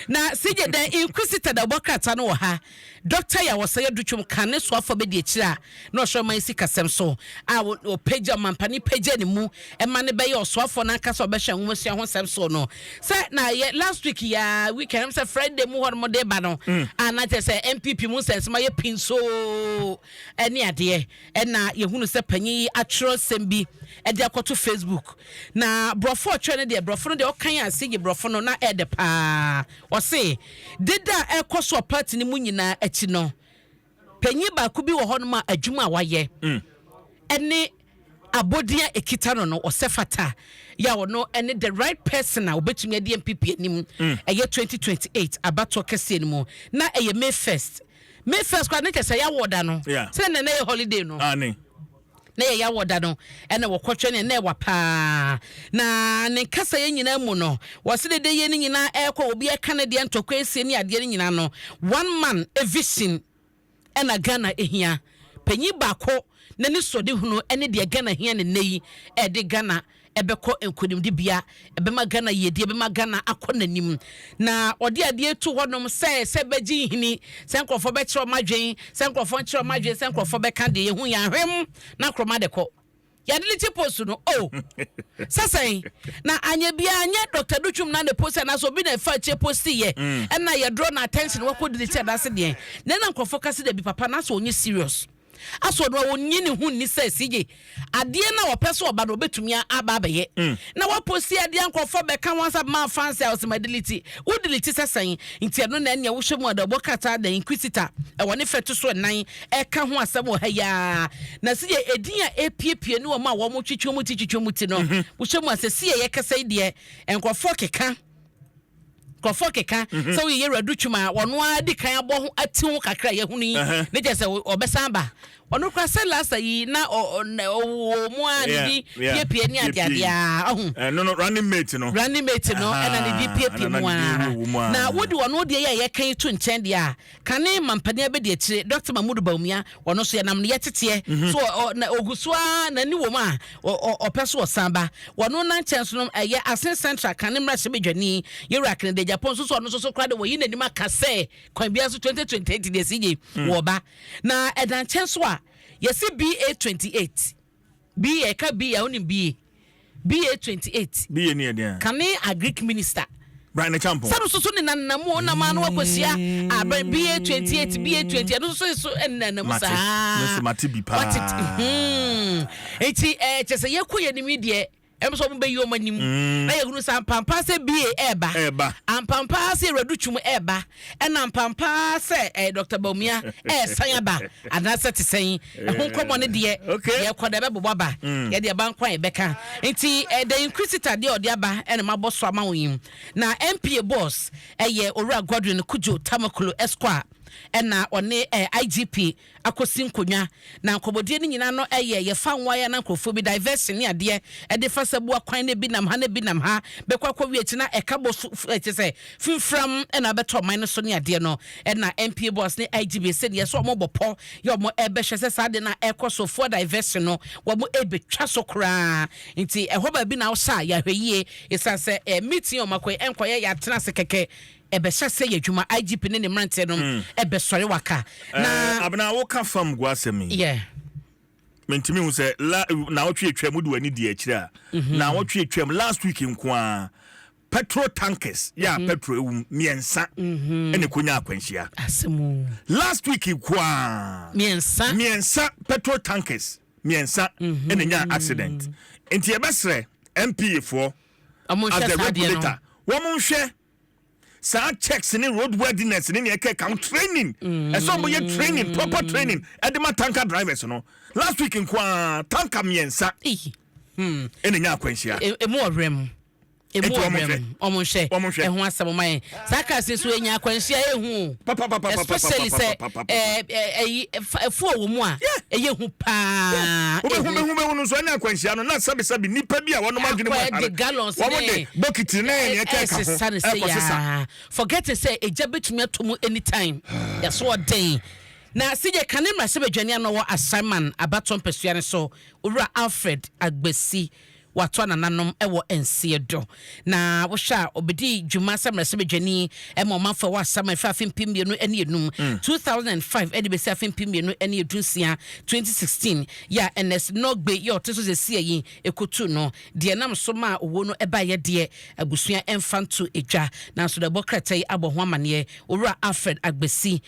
na sije da inquisitor da bokata no ha doctor ya wasaya dutwum kane so afa be de akira na ohwe man sikasem so a o page mampani page ni mu e ma ne be ye osoafo na aka so be hwe nwosua ho sem so no say na last week ya weekend say Friday mu ho mo de ba no ana te say MPP mu sense ma ye pinso eni ade e na ye hunu say panyi atro sem bi e de akoto Facebook na brofo atwe ne de brofo no de okan asige brofo no na e de pa o say dida e koso party ni mu nyina achi no panyi ba ku bi wo ho no ma adwuma awaye ene abodia ekita no o sefata ya wono ene the right person na obetumi ade MPP anim eye 2028 abato kese ni mu na eye May 1st kwa ne kese ya woda no se na ye holiday no ani na ye ya woda no ene wo kwotwe ne na wapa na ne kasa ye nyina mu no wo se de ye ni nyina ekọ obi eka ne de ntokwa esie ni ade ni nyina no one man a vision ena Ghana ehia panyi bako na ni so de hunu ene de Ghana hia ne nei e de Ghana ebeko enkonim de bia ebema Ghana yedi ebema Ghana akonanim na ode ade etu honom se beji hini se nkrofo be kire omadwen se nkrofo kire omadwen se nkrofo be ka de ye hu ya hwem na kroma de ko ya delete post no sasai na anya bia anya Dr. Duchum na the post na so bi na fa che post ye na ye draw na attention wo ko delete na se de na nkrofo ka se de bi papa na so onye serious aso no wonyi ne hu ni say sije ade na wo pese oba no betumi aba abaye na wo posi ade ankofo be kan wansa ma fancy house ma delete wo delete sesan nti no na nya wo hwemu adabo kata da inquisitor e woni fetu so nan e ka ho asem wo ha ya na sije edin a epiepie ni wo ma wo mo twitwomu ti no wo hwemu asesi ye kasa ide enkofo keka so ye radutwuma wono adi kan abo ho ati ho kakra ye huni ne je se obesan ba ono kwa se last yi na mu ani di pie ni ade a no running mate no ena ne di pie mu na wodi wono de ye kan tu nchen de a kane mampani abedi akire Dr. Mahmoud Baumia wono so ye nam ne yetete so ogusua na ni wo ma opeso osamba wono na nchen so no ye asen central kane mra se bedwani ye rakne de Japan so no so kra de wo yi na nima kase kwan bia so 2028 de sije wo ba na edan chen so a yesi BA28 BA ka BA oni BA28 BA ni ade kane a Greek minister Brian Champo sanu so ni nanamu na ma no akosia aba BA28 BA20 no so nanamu sa no so mate bi pa eti chese yekoye ni media emso mo be yo manim na ye hunu san pampa se BA eba ampampa se radutwum eba ena ampampa se Dr. Baumia san ba anasa te sen ho komo ne de ye koda be bobaba ye de ban kwan beka enti the inquisitor de ode aba ena maboso ama woyim na MPA boss ye Owura Godwin Kujo Tamakulu Esquire ena one IGP akosi nkonwa na nkobodie ni nyina no ye fa nwa na nkrofo bi diversion ni ade e de fasabu akwan ne bi nam ha bekwa kwa wi echi na ekabo se fimfram ena beto man no so ni ade no ena MPA boss ne IGP se de so mo bopo ye mo ebe hwese sa de na ekoso for diversion no wo mo ebetwa so kra nti eho ba bi na wo sa ya hweyie isa se meeting o makoy enkoye ya tena se keke ebe sese ye dwuma IGP ne mrante no ebe sori waka na abna wo ka fam guasemi mentimi hu se na wo twe twam du ani di akira na wo twe twam last week nko petrol tankers petrol miensa ene konya akwanhia asemu last week nko miensa petrol tankers miensa ene nya accident enti ebesre MPA for as the regulator wo mo hwe sa checks ni roadworthiness ni e count training so mo ye training proper training edema tanker drivers no last week in tanker miensa ene nya akwanhia emu orem omonhwe ehu asabomai saka sesu enya akwanhia ehu especially say fu owo mu a eye hu pa obehu no so enya akwanhia no na sabi nipa bi a wono madwene mu wo de bokiti na ene ka forget to say eja betumi atomu anytime yaso den na sije kanemra se bedwane no wo assignment abaton pesuane so Owura Alfred Agbesi wato nananom ewo ensie do na wo hwa obedi dwuma samrese bedwani ema manfa wa sama fa afimpiemienu ene enum 2005 ede be afimpiemienu ene edunsia 2016 ya ns nogbe yo teso se sie yi ekotu no de nam so ma owo no eba ye de abusua emfanto edwa na so de bokratai aboho amane owura Alfred Agbesi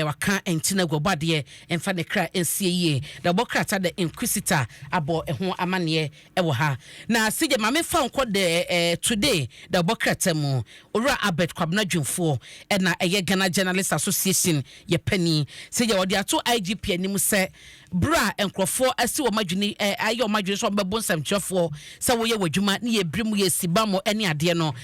waka entina gobade emfa ne kra ensie yi de bokrata de inquisitor abo eho amane ewo ha na sije mame fa nko de today de bokrata mu owura Albert Kwabna Dwumfo na eye Ghana Journalist Association ye pani sije wode ato IGP anim se bra enkrofo asi wo madwini aye o madwini so bebo nsamtwefo se wo ye wadwuma ne ye brimu ye sibamo ene ade no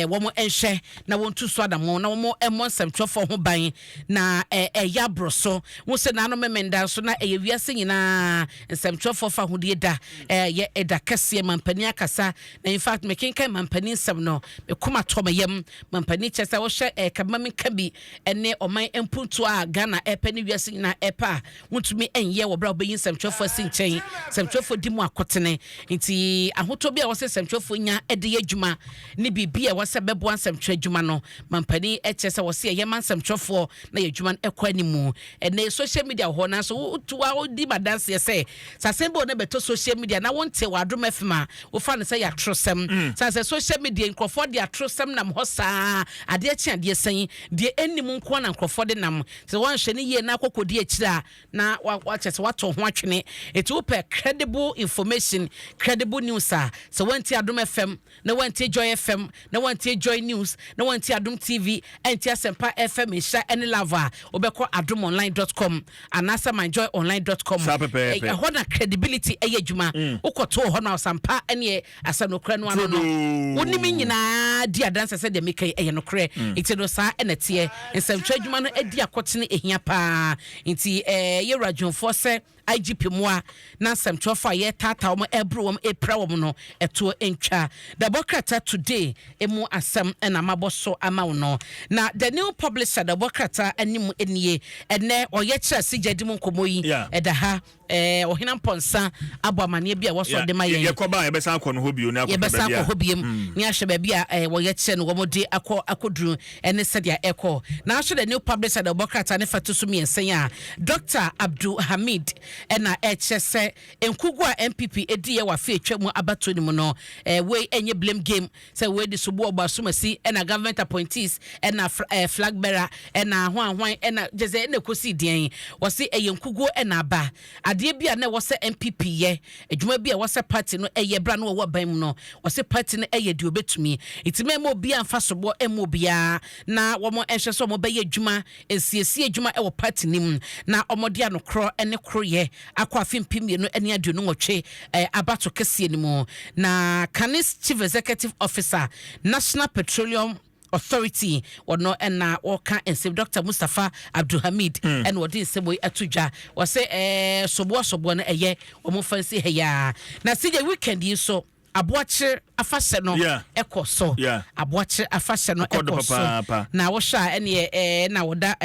wo mo enhwe na wontu so adamo na wo mo emo nsamtwefo ho ban na ya broso wo se na no memenda so na eye wiase nyina nsamtwefo fa ho de da ye eda kase mampani akasa na in fact mekenkan mampani nsem no me koma tomayem mampani chese wo hye kamami kabi ene oman empuntu a Ghana epani wiase nyina epa wontumi enye wo bra obeyin samtwefo sinchen samtwefo di mu akotene nti ahoto bia wo se samtwefo nya ede adwuma ne bibia wo se bebo samtwe adwuma no mampani chese wo se ye man samtwefo na ye adwuma ekwa nimu ene social media ho na so tuwa odi badanse ye se sasembo na beto social media na wonte wadom afima wo fa ne se ya trosem se social media nkrofo de atrosem nam hosa ade achi ade sen de ennim nko na nkrofo de nam se won hwe ne ye na akokodi akira na wa chese wato ho atwene it will per credible information credible news so wanti Adom FM na wanti Joy FM na wanti Joy News na wanti Adom TV enti Asempa FM insha any lava obekọ adomonline.com anasa myjoyonline.com ho na credibility eyadwuma ukoto ho na Asempa ene asanokra no ano no onimi nyina di adanse se de mekai eyenokre itino sa enete nsamtwa adwuma no edi akotene ehia pa nti ye radwonfo se IGP moa na samtwofa ye tata wo ebro epra wo no eto entwa the bokrata today emu asem na maboso ama no na the new publisher the bokrata anim enie ene oye kira sigyadi mu nkomoyi eda ha ohina ponsa abamane bia wo so de ma ye yekoba ye besa akọ no hobio na akọ bia ye besa akọ hobiem ni ahye ba bia wo ye kire no wo mode akoduru ene sedia eko na ahye the new publisher the bokrata ne fatusu miensen a Dr. Abdul Hamid ena HSE enkugwa MPP ediye wa fe twam abato ni mu no we enye blame game say we di subo obasumasi ena government appointees ena flag bearer ena hwan ena jeze ena kosi dian wose eyenkugwo ena ba ade bia na wose MPP ye adwuma bia wose party no eye bra no wo ban mu no wose party no eye di obetumi itime mo bia mfa sobo emo bia na wo mo ehwe so mo beye adwuma esiesie adwuma e wo party nim na omode anokro ene kroye akwa fimpimienu ene aduonu nwotwe abato kese ni mu na Canis Chief Executive Officer National Petroleum Authority wono ena woka ensem Dr. Mustafa Abdulhamid en wodi nsebo atudwa wo se sobo na eye wo mo fancy heya na sije weekend yi so aboache afase no ekoso aboache afase no ekoso na wo sha ene na woda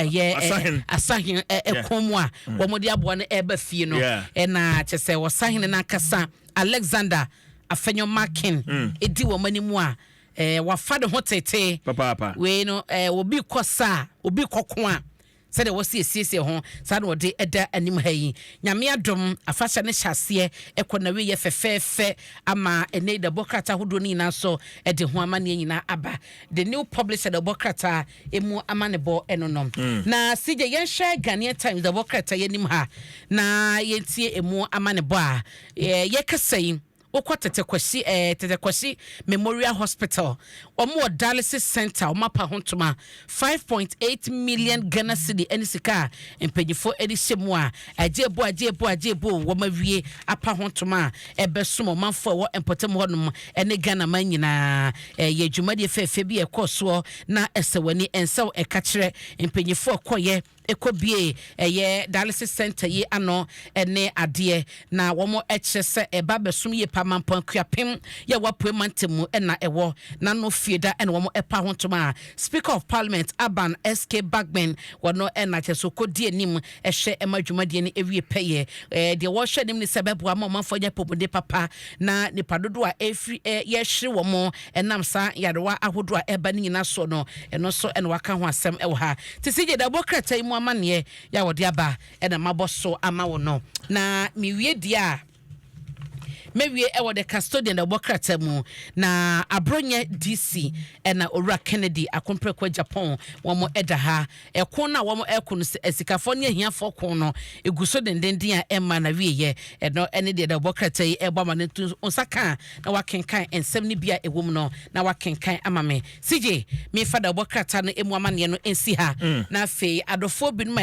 asahin ekomu a wo modi aboa no eba fie no na chese wo sahin na kasa Alexander Afenyo Makin edi wo manimu a wafade hotete papa we no obi kosa obi kokon said there was CC ho sad wode eda anim hayi nyame adom afasha ne hyase ekona we ye fefefe ama ene da bokrata hodo ni na so ede ho amane nyina aba the new publisher the bokrata emu amane bo enonom na sije yen share Ghanaian Times the bokrata yenim ha na yentie emu amane bo a ye kasai okwa tete kwasi Memorial Hospital omo dialysis center omapa hontoma 5.8 million Ghana cedi enisika empanyifo edishemu a ajebo wo mawie apa hontoma ebesomo manfo wo empotem honum ene Ghana man nyina ye dwumade fefe bi ekoso na esewani ensaw ekakire empanyifo koye ekobie eye dialysis center ye ano ene ade na womo eche se eba besum ye pamampan kuapem ye wapoe mantemu na ewo na no fieda ene womo epa hontoma Speaker of Parliament Aban SK Bagman wono na cheso kodi anim ehye emadwumadie ne ewie peye de wo hye nim ne sebebu amamfo nya popode papa na nipadodo a efri ye hye womo enam sa yarewa ahodo a eba ni nyina so no eno so ene waka ho asem ewo ha tisije da bokrata imu amane ya wode aba ena maboso ama wo no na miwie dia mewie ewo the custodian da bokrata mu na abronye DC ena Owura Kennedy akomprekwa Japan womo edaha ekon na womo ekon esikafo ne hiafo kon no eguso dendenden a ema na wieye eno ene de da bokrata yi eba ma netu onsaka na wakenkan ensem ne bia ewom no na wakenkan amame CJ me fada bokrata no emu amane no ensi ha na fe adofo bi no